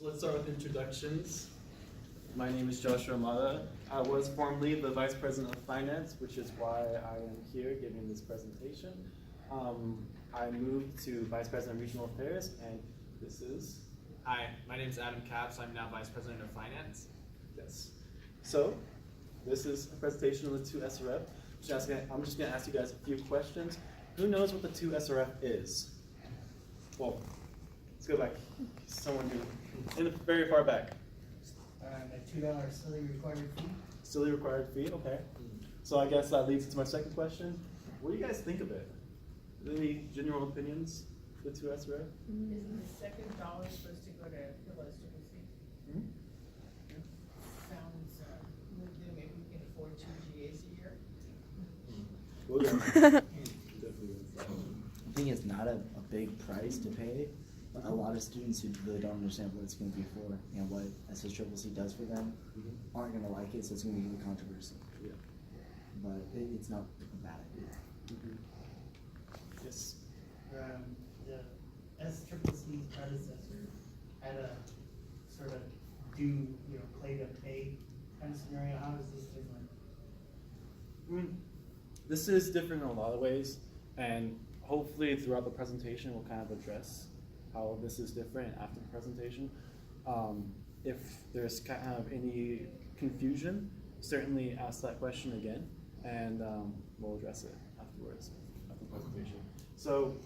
So let's start with introductions. My name is Joshua Amada. I was formerly the Vice President of Finance, which is why I am here giving this presentation. I moved to Vice President of Regional Affairs, and this is... Hi, my name is Adam Capps. I'm now Vice President of Finance. Yes. So, this is a presentation on the 2 SRF. I'm just going to ask you guys a few questions. Who knows what the 2 SRF is? Well, let's go back. Someone who, in the very far back. The $2 silly required fee. Silly required fee, okay. So I guess that leads to my second question. What do you guys think of it? Any general opinions for the 2 SRF? Isn't the second dollar supposed to go to Pillows to see? Sounds, maybe we can afford 2 GAs a year. William? I think it's not a big price to pay, but a lot of students who really don't understand what it's going to be for and what SSCCC does for them aren't going to like it, so it's going to be really controversial. Yeah. But it's not a bad idea. Yes. The SCCC's predecessor had a sort of play to pay kind of scenario. How is this different? This is different in a lot of ways, and hopefully throughout the presentation we'll kind of address how this is different after the presentation. If there's kind of any confusion, certainly ask that question again, and we'll address it afterwards, after the presentation. So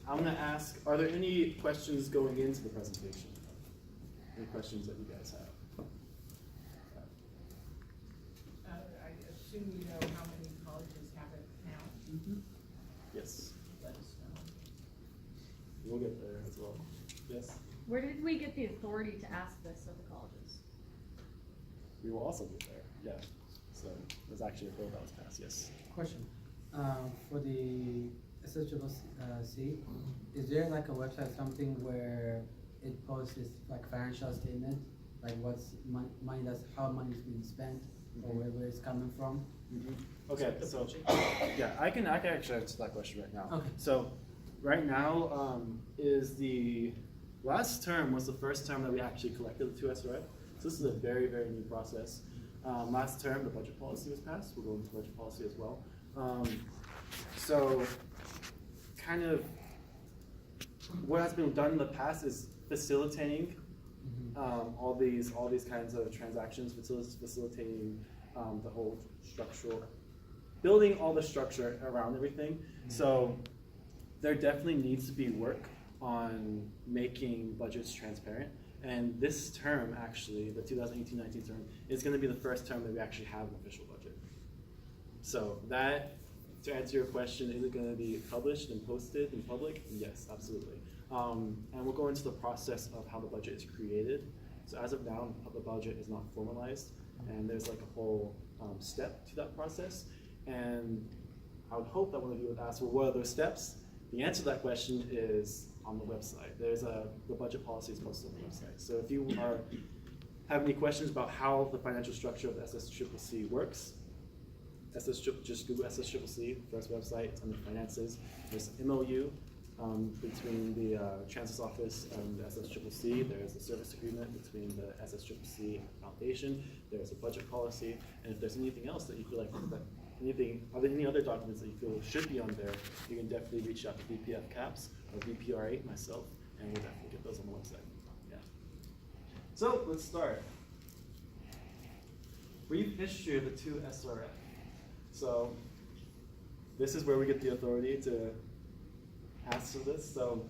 I'm going to ask, are there any questions going into the presentation? Any questions that you guys have? I assume you know how many colleges have it now. Yes, Let us know. we'll get there as well. Yes, Where did we get the authority to ask this of the colleges? we will also get there. Yeah, so there's actually a bill that was passed. Yes. Question. For the SSCCC, is there like a website, something where it posts this like financial statement, like what's money that's how money is being spent, or where it's coming from? Okay, so yeah, I can actually answer that question right now. Okay. So right now is the last term was the first term that we actually collected the 2 SRF. So this is a very, very new process. Last term, the budget policy was passed. We'll go into budget policy as well. So kind of what has been done in the past is facilitating all these kinds of transactions, facilitating the whole structural, building all the structure around everything. So there definitely needs to be work on making budgets transparent. And this term, actually, the 2018-19 term, is going to be the first term that we actually have an official budget. So that, to answer your question, is it going to be published and posted in public? Yes, absolutely. And we'll go into the process of how the budget is created. So as of now, the budget is not formalized, and there's like a whole step to that process. And I would hope that one of you would ask, well, what are those steps? The answer to that question is on the website. There's the budget policy is posted on the website. So if you have any questions about how the financial structure of the SSCCC works, just Google SSCCC, first website, it's under finances. There's an MOU between the Chancellor's Office and the SSCCC. There's a service agreement between the SSCCC and the Foundation. There's a budget policy. And if there's anything else that you feel like, are there any other documents that you feel should be on there, you can definitely reach out to VPF CAPS or VPRA, myself, and we'll definitely get those on the website. Yeah. So let's start. Brief history of the 2 SRF. So this is where we get the authority to ask for this. So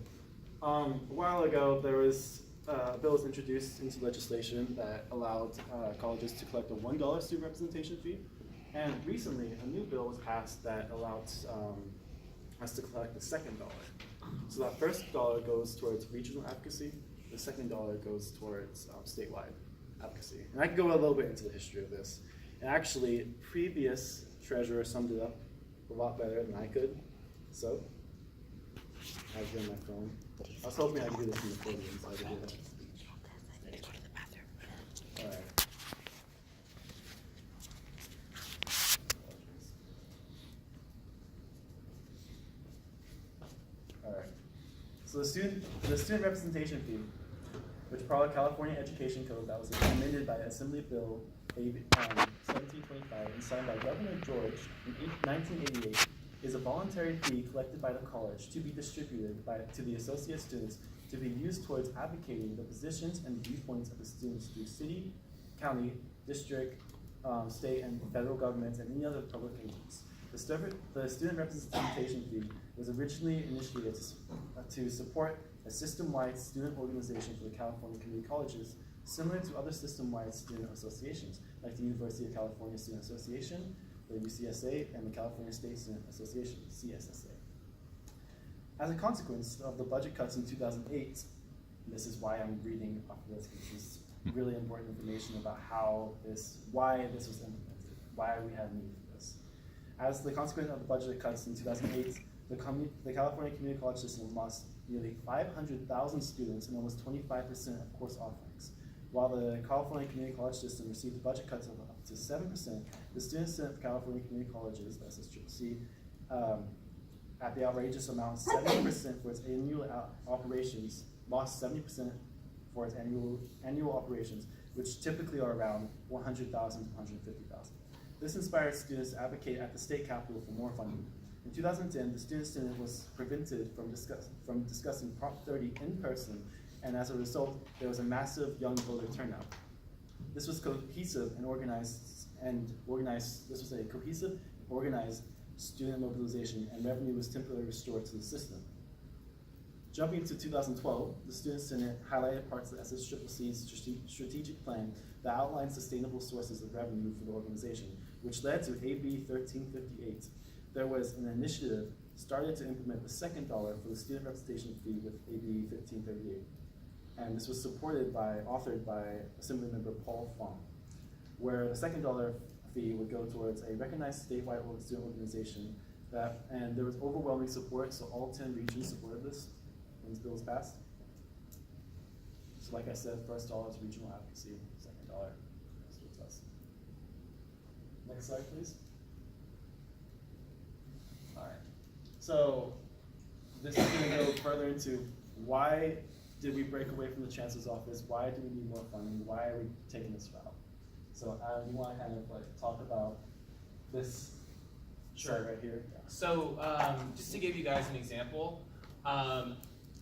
a while ago, there was a bill was introduced into legislation that allowed colleges to collect a $1 student representation fee. And recently, a new bill was passed that allowed us to collect the second dollar. So that first dollar goes towards regional advocacy. The second dollar goes towards statewide advocacy. And I can go a little bit into the history of this. And actually, previous treasurer summed it up a lot better than I could. So, I have it on my phone. I was hoping I could do this in the podium, so I could do that. All right. So the student representation fee which part of the California Education Code that was amended by Assembly Bill 1725 and signed by Governor George in 1988, is a voluntary fee collected by the college to be distributed to the associate students to be used towards advocating the positions and viewpoints of the students through city, county, district, state, and federal governments, and any other public agents. The student representation fee was originally initiated to support a system-wide student organization for the California community colleges, similar to other system-wide student associations, like the University of California Student Association, the UCSA, and the California State Student Association, CSSA. As a consequence of the budget cuts in 2008, and this is why I'm reading off of this, because this is really important information about why this was implemented, why we had a need for this. As the consequence of the budget cuts in 2008, the California Community College System lost nearly 500,000 students and almost 25% of course offerings. While the California Community College System received budget cuts of up to 7%, the Student Senate of California Community Colleges, the SSCC, at the outrageous amount of 70% for its annual operations, lost 70% for its annual operations, which typically are around 100,000 to 150,000. This inspired students to advocate at the state capitol for more funding. In 2010, the Student Senate was prevented from discussing Prop 30 in person, and as a result, there was a massive young voter turnout. This was cohesive and organized. This was a cohesive, organized student mobilization, and revenue was temporarily restored to the system. Jumping to 2012, the Student Senate highlighted parts of the SSCC's strategic plan that outlined sustainable sources of revenue for the organization, which led to AB 1358. There was an initiative started to implement the second dollar for the student representation fee with AB 1538. And this was authored by Assemblymember Paul Fong, where the second dollar fee would go towards a recognized statewide student organization and there was overwhelming support, so all 10 regions supported this when this bill was passed. So like I said, first dollar is regional advocacy, second dollar is what's us. Next slide, please. All right, so this is going to go further into why did we break away from the chancellor's office? Why do we need more funding? Why are we taking this route? So you want to kind of talk about this side right here? Yeah. So just to give you guys an example,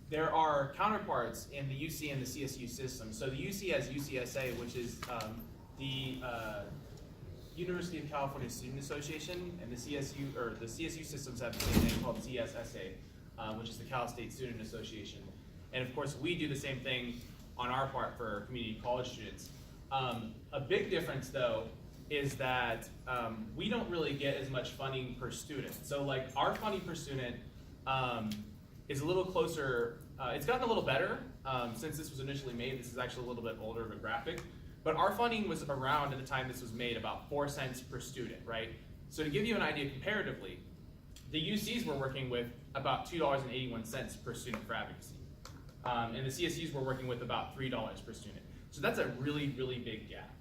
there are counterparts in the UC and the CSU system. So the UC has UCSA, which is the University of California Student Association, and the CSU systems have the same thing called CSSA, which is the Cal State Student Association. And of course, we do the same thing on our part for community college students. A big difference, though, is that we don't really get as much funding per student. So like our funding per student is a little closer, it's gotten a little better since this was initially made. This is actually a little bit older of a graphic. But our funding was around at the time this was made about 4 cents per student, right? So to give you an idea comparatively, the UCs were working with about $2.81 per student for advocacy. And the CSUs were working with about $3 per student. So that's a really, really big gap.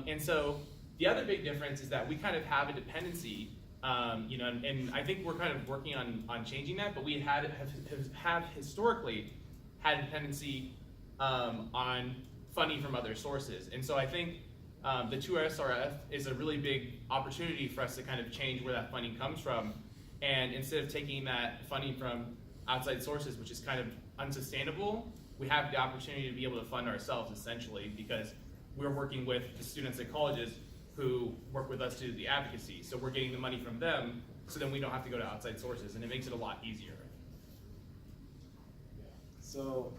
And so the other big difference is that we kind of have a dependency, and I think we're kind of working on changing that, but we have historically had a dependency on funding from other sources. And so I think the 2SRF is a really big opportunity for us to kind of change where that funding comes from. And instead of taking that funding from outside sources, which is kind of unsustainable, we have the opportunity to be able to fund ourselves essentially, because we're working with the students at colleges who work with us to do the advocacy. So we're getting the money from them, so then we don't have to go to outside sources, and it makes it a lot easier. So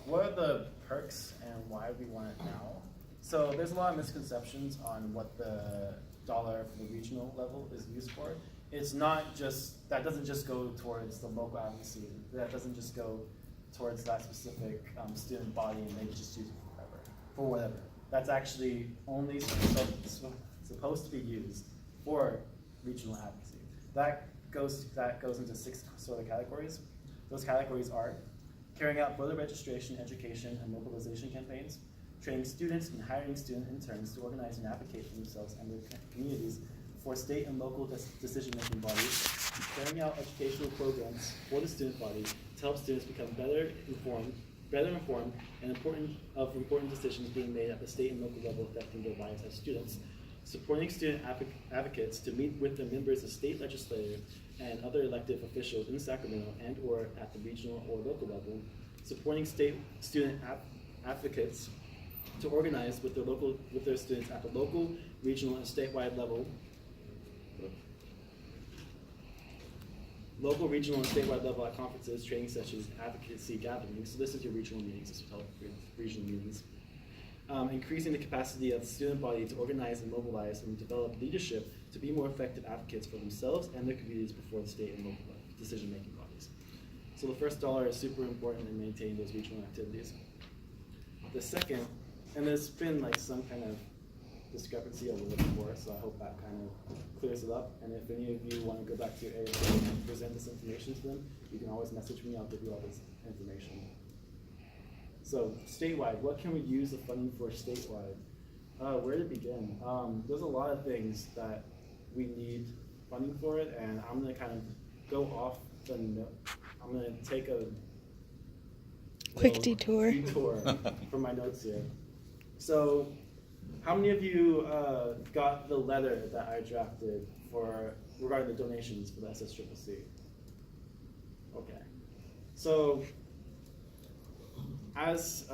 what are the perks and why we want it now? So there's a lot of misconceptions on what the dollar for the regional level is used for. It's not just, that doesn't just go towards the local advocacy. That doesn't just go towards that specific student body and they just use it for whatever. That's actually only supposed to be used for regional advocacy. That goes into 6 sort of categories. Those categories are carrying out voter registration, education, and mobilization campaigns, training students and hiring student interns to organize and advocate for themselves and their communities for state and local decision-making bodies, carrying out educational programs for the student body to help students become better informed, better informed and important decisions being made at the state and local level affecting their lives as students, supporting student advocates to meet with the members of state legislators and other elected officials in Sacramento and or at the regional or local level, supporting student advocates to organize with their students at the local, regional, and statewide level. Local, regional, and statewide level at conferences, training sessions, and advocacy gatherings. So this is your regional meetings, this is called regional meetings. Increasing the capacity of the student body to organize and mobilize and develop leadership to be more effective advocates for themselves and their communities before the state and local decision-making bodies. So the first dollar is super important in maintaining those regional activities. The second, and there's been like some kind of discrepancy over it before, so I hope that kind of clears it up. And if any of you want to go back to your ASO and present this information to them, you can always message me, I'll give you all this information. So statewide, what can we use the funding for statewide? Where to begin? There's a lot of things that we need funding for it, and I'm gonna kind of go off the note. I'm gonna take a Quick little detour. from my notes here. So, how many of you got the letter that I drafted regarding the donations for the SSCCC? Okay. So, as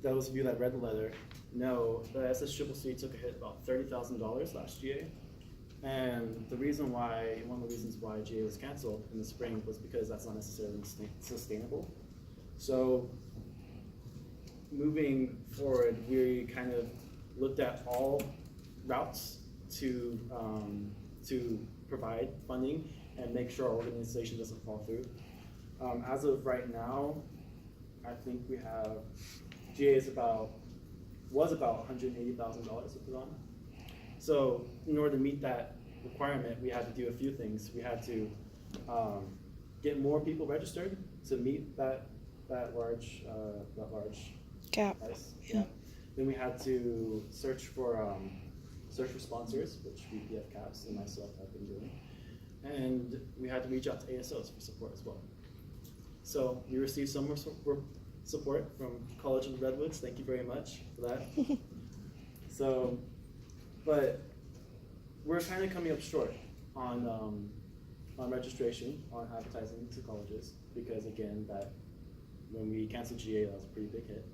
those of you that read the letter know, the SSCCC took a hit about $30,000 last GA. And one of the reasons why GA was canceled in the spring was because that's not necessarily sustainable. So moving forward, we kind of looked at all routes to provide funding and make sure our organization doesn't fall through. As of right now, I think we have GA was about $180,000 to put on. So in order to meet that requirement, we had to do a few things. We had to get more people registered to meet that large Gap. price. Yeah. Then we had to search for sponsors, which VPF Caps and myself have been doing, and we had to reach out to ASOs for support as well. So we received some more support from College of the Redwoods. Thank you very much for that. So, but we're kind of coming up short on registration, on advertising to colleges, because again, when we canceled GA, that was a pretty big hit.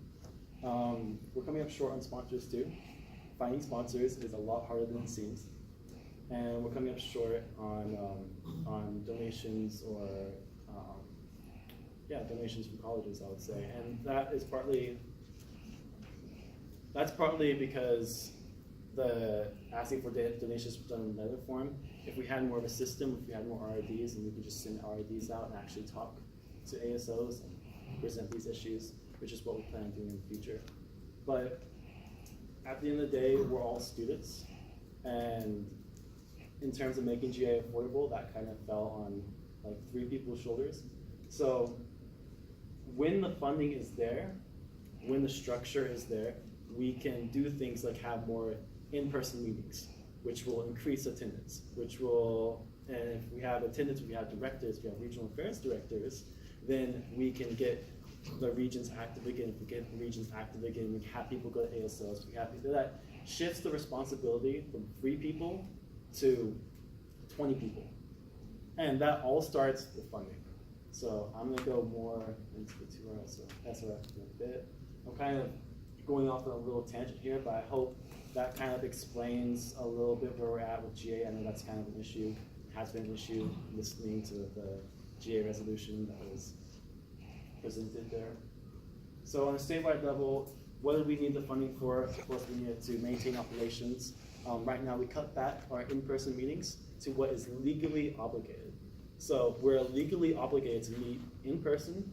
We're coming up short on sponsors too. Finding sponsors is a lot harder than it seems, and we're coming up short on donations or donations from colleges, I would say, and that's partly because the asking for donations was done in letter form. If we had more of a system, if we had more RIDs, and we could just send RIDs out and actually talk to ASOs and present these issues, which is what we plan on doing in the future. But at the end of the day, we're all students, and in terms of making GA affordable, that kind of fell on like 3 people's shoulders. So when the funding is there, when the structure is there, we can do things like have more in-person meetings, which will increase attendance, and if we have attendance, we have directors, we have regional affairs directors, then we can get the regions active again. If we get the regions active again, we have people go to ASOs, that shifts the responsibility from 3 people to 20 people. And that all starts with funding. So I'm gonna go more into the 2 SRF in a bit. I'm kind of going off on a little tangent here, but I hope that kind of explains a little bit where we're at with GA. I know that's kind of an issue, has been an issue, listening to the GA resolution that was presented there. So on a statewide level, what do we need the funding for? Of course, we need it to maintain operations. Right now, we cut back our in-person meetings to what is legally obligated. So we're legally obligated to meet in person,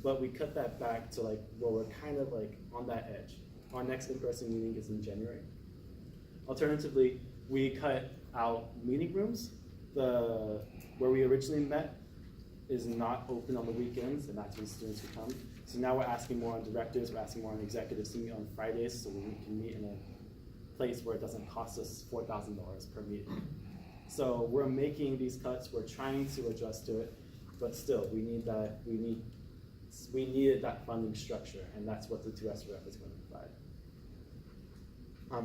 but we cut that back to where we're kind of on that edge. Our next in-person meeting is in January. Alternatively, we cut out meeting rooms. Where we originally met is not open on the weekends, and that's when students would come. So now we're asking more on directors, we're asking more on executives to meet on Fridays, so we can meet in a place where it doesn't cost us $4,000 per meeting. So we're making these cuts, we're trying to adjust to it, but still, we need we needed that funding structure, and that's what the 2SRF is going to provide.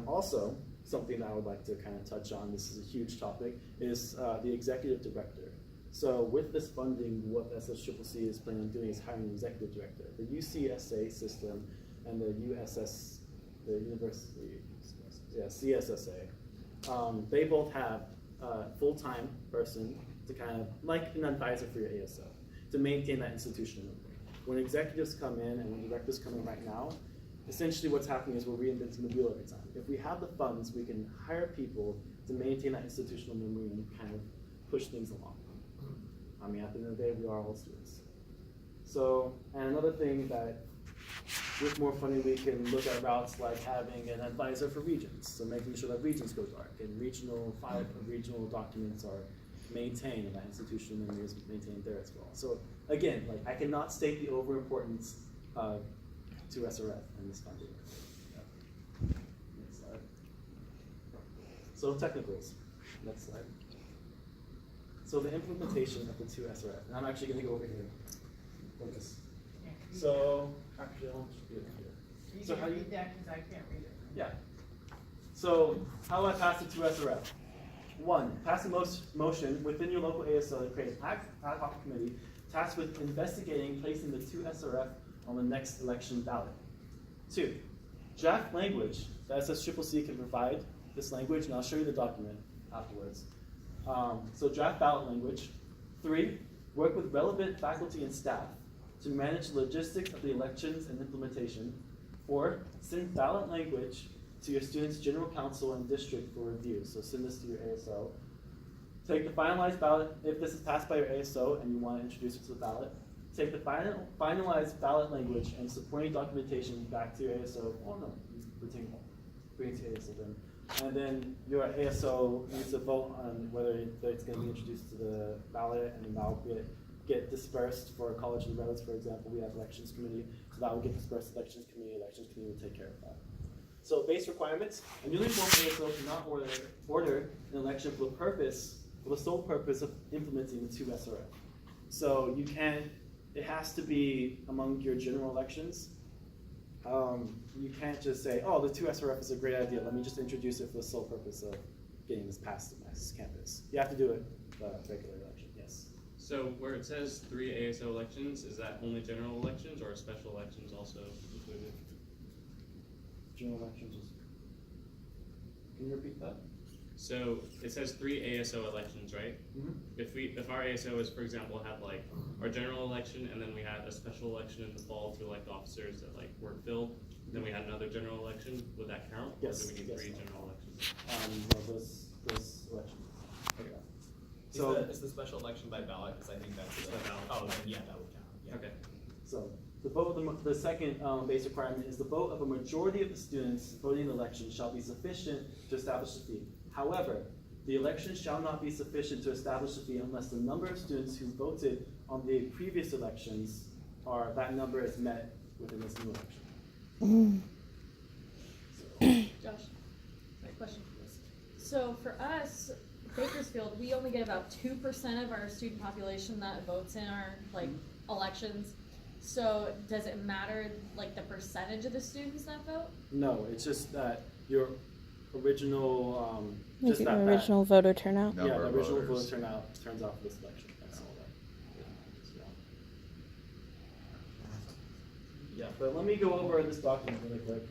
Also, something that I would like to kind of touch on, this is a huge topic, is the executive director. So with this funding, what SSCCC is planning on doing is hiring an executive director. The UCSA system and the CSSA, they both have a full-time person to kind of, like an advisor for your ASO, to maintain that institutional memory. When executives come in and when directors come in right now, essentially what's happening is we're reinventing the wheel every time. If we have the funds, we can hire people to maintain that institutional memory and kind of push things along. I mean, at the end of the day, we are all students. So, and another thing that with more funding, we can look at routes like having an advisor for regions. So making sure that regions go dark and regional documents are maintained and that institutional memory is maintained there as well. So again, like I cannot state the overimportance of 2SRF in this funding. Next slide. So technicals. Next slide. So the implementation of the 2SRF, and I'm actually going to go over here. Focus. So actually, I'll just do it here. You So can how do you? read that because I can't read it. Yeah. So how do I pass the 2SRF? 1, pass a motion within your local ASO to create an ad hoc committee tasked with investigating placing the 2SRF on the next election ballot. 2, draft language that SSCCC can provide this language, and I'll show you the document afterwards. So draft ballot language. 3, work with relevant faculty and staff to manage the logistics of the elections and implementation. 4, send ballot language to your students' general council and district for review. So send this to your ASO. Take the finalized ballot, if this is passed by your ASO and you want to introduce it to the ballot, take the finalized ballot language and supporting documentation back to your ASO. Oh no, bring it to your ASO then. And then your ASO needs to vote on whether it's going to be introduced to the ballot, and then that will get dispersed for College of the Roads, for example. We have elections committee, so that will get dispersed to elections committee will take care of that. So base requirements, a newly formed ASO cannot order an election for the sole purpose of implementing the 2SRF. So you can't, it has to be among your general elections. You can't just say, oh, the 2SRF is a great idea, let me just introduce it for the sole purpose of getting this passed to mass campus. You have to do it regular election, yes. So where it says 3 ASO elections, is that only general elections or are special elections also included? General elections is, can you repeat that? So it says 3 ASO elections, right? Mm-hmm. If our ASO is, for example, had like our general election and then we had a special election in the fall to elect officers that like weren't filled, then we had another general election, would that count? Yes. Or do we need Yes. 3 general elections? No, those elections. Okay. So is the special election by ballot? Because I think that's It's by ballot. Oh, then yeah, that would count. Yeah. Okay. So the vote of the second base requirement is the vote of a majority of the students voting in the election shall be sufficient to establish the fee. However, the election shall not be sufficient to establish the fee unless the number of students who voted on the previous elections that number is met within this new election. Josh, my question for this. So for us, Bakersfield, we only get about 2% of our student population that votes in our elections. So does it matter the percentage of the students that vote? No, it's just that your original Like the original voter turnout. the original voter turnout turns out for this election. That's all that. Yeah, but let me go over this document really quick.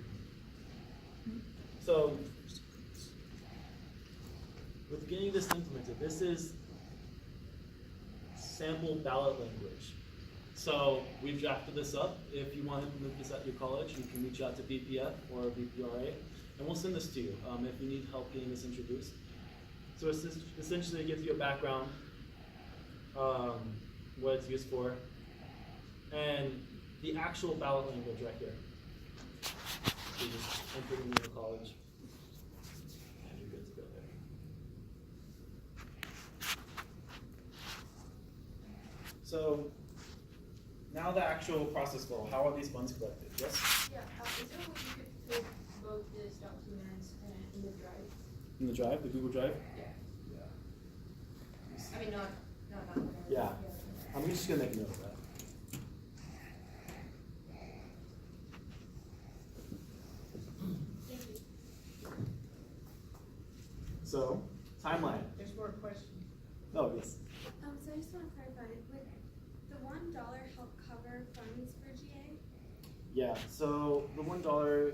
So, with getting this implemented, this is sample ballot language. So we've drafted this up. If you want to implement this at your college, you can reach out to BPF or BPRA, and we'll send this to you if you need help getting this introduced. So it's essentially it gives you a background, what it's used for, and the actual ballot language right here. So you just enter it into your college, and you're good to go there. So now the actual process flow. How are these funds collected? Yes? Yeah, is there a way you could vote this document in the drive? In the drive, the Google Drive? Yeah. Yeah. I mean, not. Yeah. I'm just gonna make a note of that. So, timeline. There's more questions. Oh, yes. So I just want to clarify, would the $1 help cover funds for GA? Yeah, so the $1,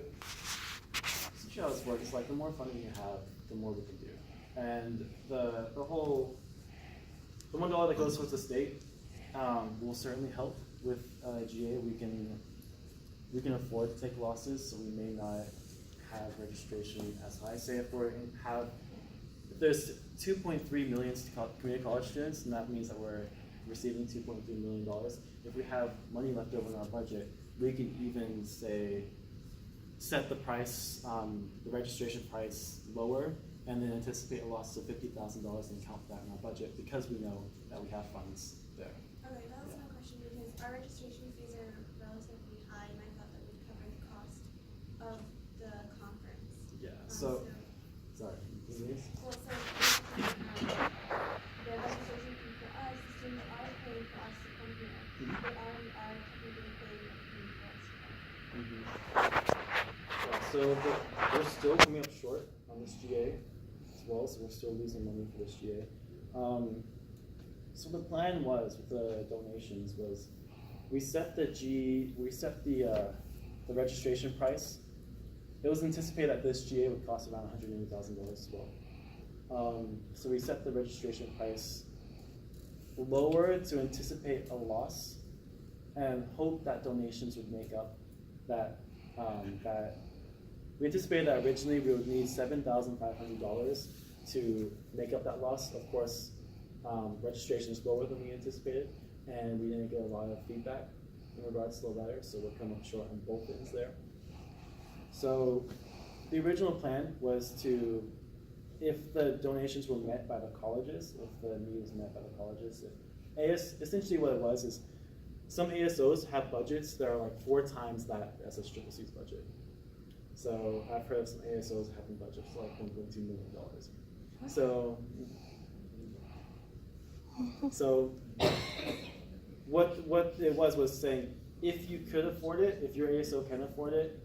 essentially how this works, like the more funding you have, the more we can do. And the $1 that goes towards the state will certainly help with GA. We can afford to take losses, so we may not have registration as high. Say if there's 2.3 million community college students, and that means that we're receiving $2.3 million. If we have money left over in our budget, we can even set the price, the registration price lower, and then anticipate a loss of $50,000 and count that in our budget because we know that we have funds there. Okay, that was my question because our registration fees are relatively high, and I thought that would cover the cost of the conference. Yeah. So Sorry. Please. well, so the registration fee for us, the students are paying for us to come here. They already are technically paying for us to come. Yeah, so we're still coming up short on this GA as well, so we're still losing money for this GA. So the plan was with the donations was we set the registration price. It was anticipated that this GA would cost around $180,000 as well. So we set the registration price lower to anticipate a loss and hope that donations would make up that. We anticipated that originally we would need $7,500 to make up that loss. Of course, registration is lower than we anticipated, and we didn't get a lot of feedback in regards to the letter, so we're coming up short on both ends there. So the original plan was to, if the donations were met by the colleges, if the need was met by the colleges, essentially what it was is some ASOs have budgets that are like 4 times that SSCCC's budget. So I've heard of some ASOs having budgets like $1.2 million. So what it was saying, if you could afford it, if your ASO can afford it,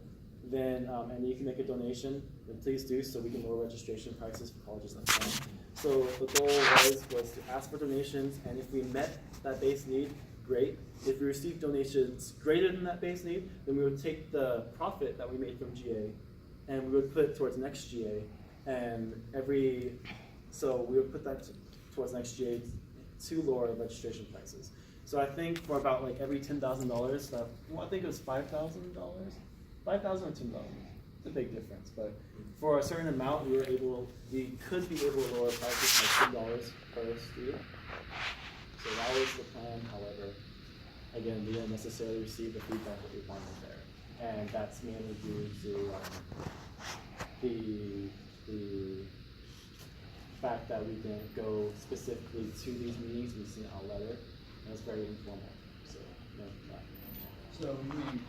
then and you can make a donation, then please do, so we can lower registration prices for colleges that can. So the goal was to ask for donations, and if we met that base need, great. If we received donations greater than that base need, then we would take the profit that we made from GA and we would put it towards next GA, and so we would put that towards next GA to lower registration prices. So I think for about like every $10,000, I think it was $5,000, $5,000 or $10,000. It's a big difference, but for a certain amount, we could be able to lower prices by $10 per student. So that was the plan. However, again, we didn't necessarily receive the feedback that we wanted there, and that's mainly due to the fact that we didn't go specifically to these meetings. We sent out a letter, and it's very informal. So no, not. So you mean,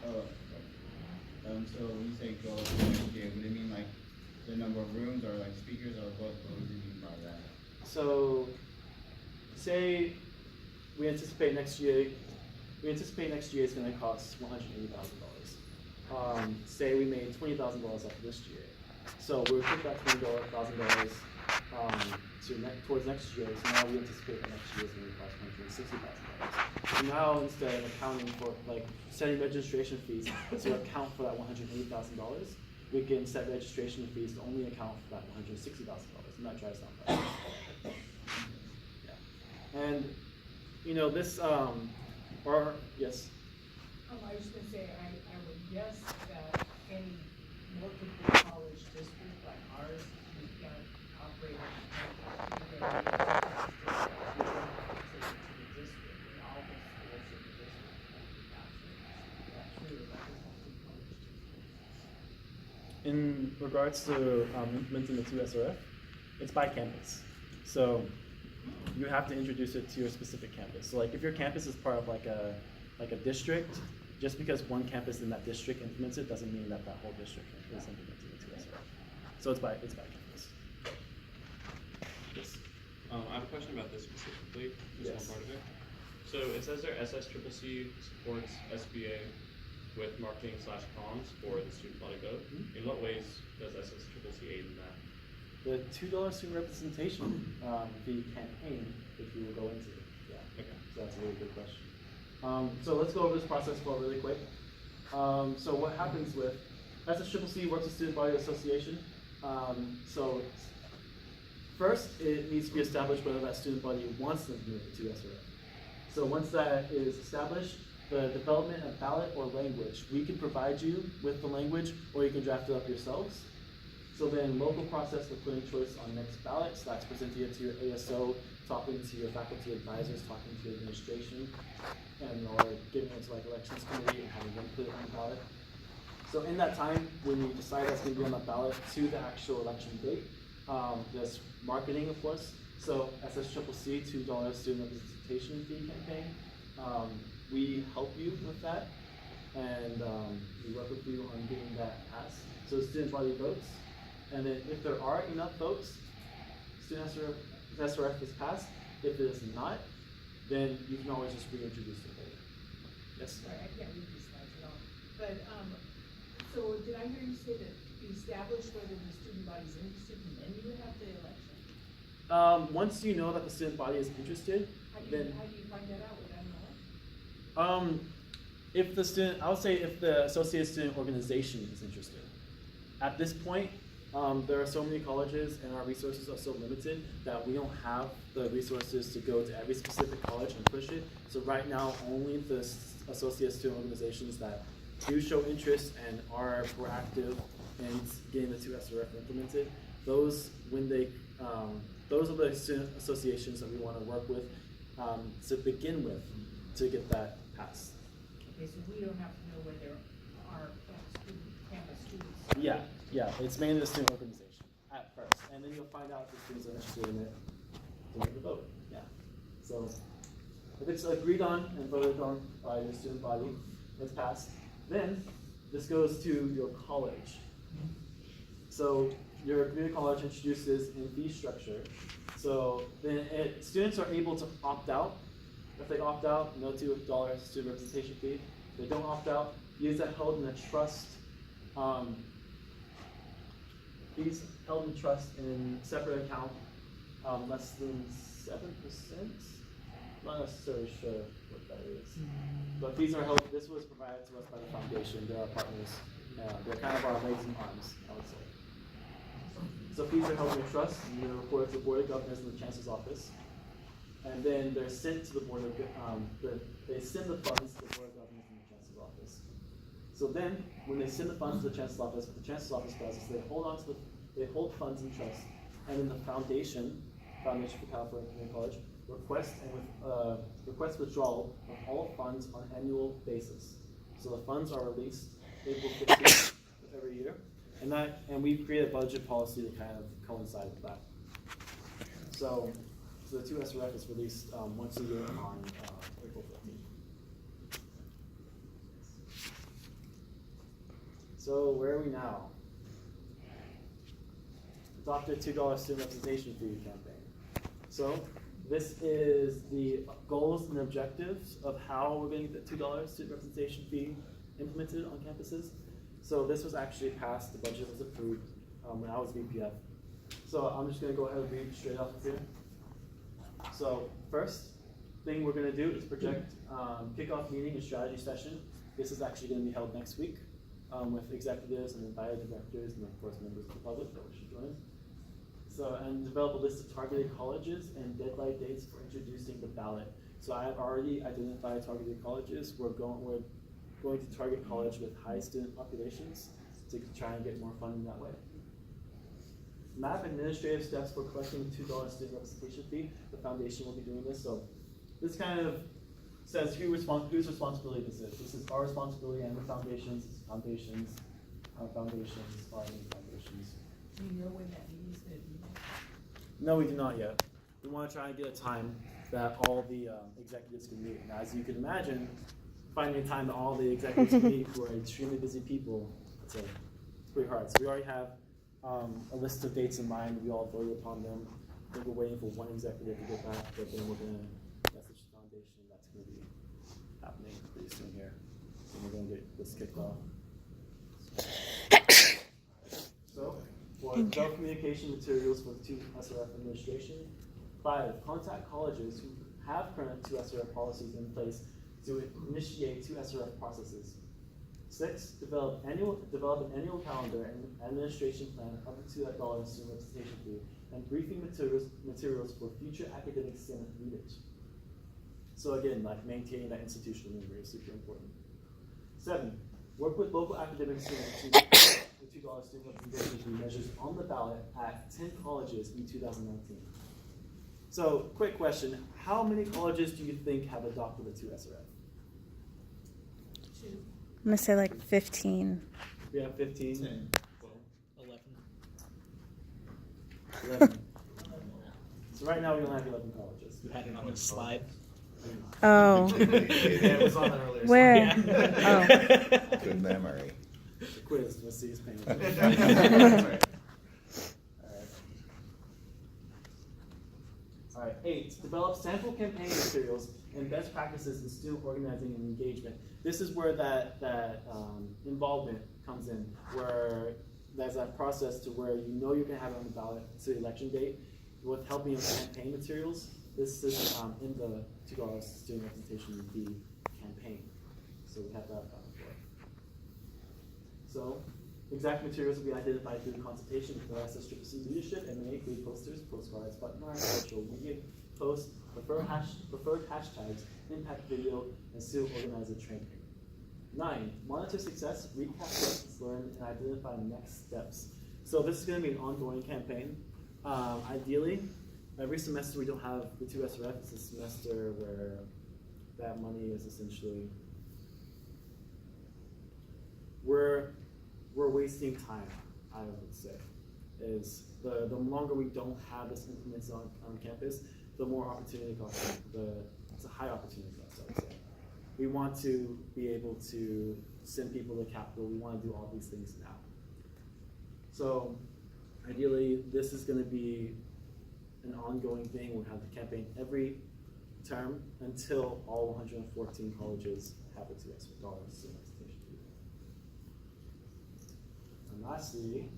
so when you say go to next year, would it mean like the number of rooms or like speakers, or what would you mean by that? So, say we anticipate next year is going to cost $180,000. Say we made $20,000 off of this GA. So we would put that $20,000 towards next year. So now we anticipate that next year is going to cost $160,000. So now instead of accounting for like setting registration fees to account for that $180,000, we can set registration fees to only account for that $160,000, and that drives down prices. Yeah. And this or yes. I was just gonna say, I would guess that any multiple college district like ours, we can't operate In regards to implementing the 2SRF, it's by campus. So you have to introduce it to your specific campus. So like if your campus is part of like a district, just because one campus in that district implements it doesn't mean that that whole district is implementing the 2SRF. So it's by campus. Yes. I have a question about this specifically, just Yes. one part of it. So it says there SSCCC supports SBA with marketing/comms for the student body vote. In what ways does SSCCC aid in that? the $2 student representation fee campaign, which we will go into. Yeah. Okay. So that's a really good question. So let's go over this process flow really quick. So what happens with SSCCC works with Student Body Association. So first, it needs to be established whether that student body wants to implement the 2SRF. So once that is established, the development of ballot or language, we can provide you with the language, or you can draft it up yourselves. So then local process for putting choice on next ballot, so that's presenting it to your ASO, talking to your faculty advisors, talking to your administration, and or giving it to like elections committee and having them put it on the ballot. So in that time, when you decide that's going to be on the ballot to the actual election date, there's marketing, of course. So SSCCC $2 student representation fee campaign. We help you with that, and we work with you on getting that passed. So the student body votes, and then if there are enough votes, student SRF is passed. If it is not, then you can always just reintroduce it later. Yes? Sorry, I can't read these slides at all. But, so did I hear you say that you establish whether the student body is interested and then you would have the election? Once you know that the student body is interested, How do then you find that out? Would I know it? if the student, I would say if the associated student organization is interested. At this point, there are so many colleges and our resources are so limited that we don't have the resources to go to every specific college and push it. So right now, only the associated student organizations that do show interest and are proactive in getting the 2SRF implemented, those when they, those are the student associations that we want to work with to begin with to get that passed. Okay, so we don't have to know whether our campus students. Yeah, it's mainly the student organization at first, and then you'll find out if the students are interested in it to make the vote. Yeah. So if it's agreed on and voted on by your student body, it's passed. Then this goes to your college. So your community college introduces a fee structure. So then students are able to opt out. If they opt out, no $2 student representation fee. If they don't opt out, fees are held in a trust. Fees held in trust in separate account, less than 7%. Not necessarily sure what that is. But these are held, this was provided to us by the foundation. They're our partners. They're kind of our legs and arms, I would say. So fees are held in trust, and they're reported to the Board of Governors and the Chancellor's office. And then they're sent to the Board of, they send the funds to the Board of Governors and the Chancellor's office. So then, when they send the funds to the Chancellor's office, what the Chancellor's office does is they hold funds in trust, and then the Foundation for California Community College, request withdrawal of all funds on an annual basis. So the funds are released April 15th of every year, and we've created a budget policy to kind of coincide with that. So the 2SRF is released once a year on April 15th. So where are we now? Adopted $2 student representation fee campaign. So this is the goals and objectives of how we're going to get the $2 student representation fee implemented on campuses. So this was actually passed, the budget was approved when I was VPF. So I'm just going to go ahead and read straight off of here. So first thing we're going to do is project kickoff meeting and strategy session. This is actually going to be held next week with executives and invited directors and of course members of the public that wish to join. So, and develop a list of targeted colleges and deadline dates for introducing the ballot. So I have already identified targeted colleges. We're going to target college with high student populations to try and get more funding that way. Map administrative steps for collecting $2 student representation fee. The foundation will be doing this. So this kind of says whose responsibility this is. This is our responsibility and the foundations, foundations, foundations. Do you know when that meeting's gonna be? No, we do not yet. We want to try and get a time that all the executives can meet. And as you can imagine, finding a time that all the executives can meet who are extremely busy people, it's pretty hard. So we already have a list of dates in mind. We all voted upon them. I think we're waiting for one executive to get back, but then we're going to message the foundation. That's going to be happening pretty soon here. So we're going to get this kicked off. So for develop communication materials for the 2 SRF administration. 5, contact colleges who have current 2 SRF policies in place to initiate 2 SRF processes. 6, develop an annual calendar and administration plan up to $2 student representation fee and briefing materials for future academic senate leaders. So again, like maintaining that institutional memory is super important. 7, work with local academic senate to the $2 student representation fee measures on the ballot at 10 colleges in 2019. So, quick question, how many colleges do you think have adopted the 2 SRF? Two. I'm gonna say like 15. We have 15. 10. 11. So right now we don't have 11 colleges. You had it on the slide. Oh. Yeah, it was on an earlier Where? slide. Oh. Good memory. The quiz, let's see his pain. Alright, 8, develop sample campaign materials and best practices in student organizing and engagement. This is where that involvement comes in, where there's that process to where you know you're going to have it on the ballot to the election date with helping with campaign materials. This is in the $2 student representation fee campaign. So we have that for. So, exact materials will be identified through the consultation with the SSCCC leadership and may include posters, postcards, button lines, social media posts, preferred hashtags, impact video, and student organizer training. 9, monitor success, recap lessons learned, and identify next steps. So this is going to be an ongoing campaign. Ideally, every semester we don't have the 2 SRF. It's a semester where that money is essentially, we're wasting time, I would say. Is the longer we don't have this implemented on campus, the more opportunity cost. It's a high opportunity cost, I would say. We want to be able to send people to Capitol. We want to do all these things now. So ideally, this is going to be an ongoing thing. We'll have the campaign every term until all 114 colleges have a $2 student representation fee. And lastly,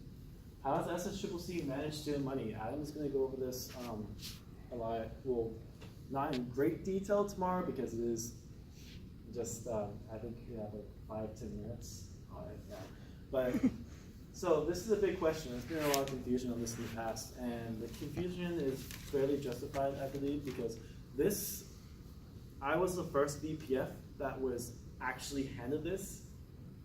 how does SSCCC manage student money? Adam's going to go over this a lot. Well, not in great detail tomorrow because it is just, I think we have like 5-10 minutes on it. Yeah. But, so this is a big question. There's been a lot of confusion on this in the past, and the confusion is fairly justified, I believe, because I was the first VPF that was actually handed this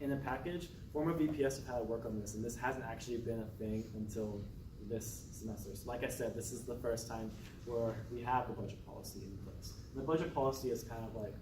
in a package. Former VPS have had to work on this, and this hasn't actually been a thing until this semester. So like I said, this is the first time where we have the budget policy in place. And the budget policy is kind of like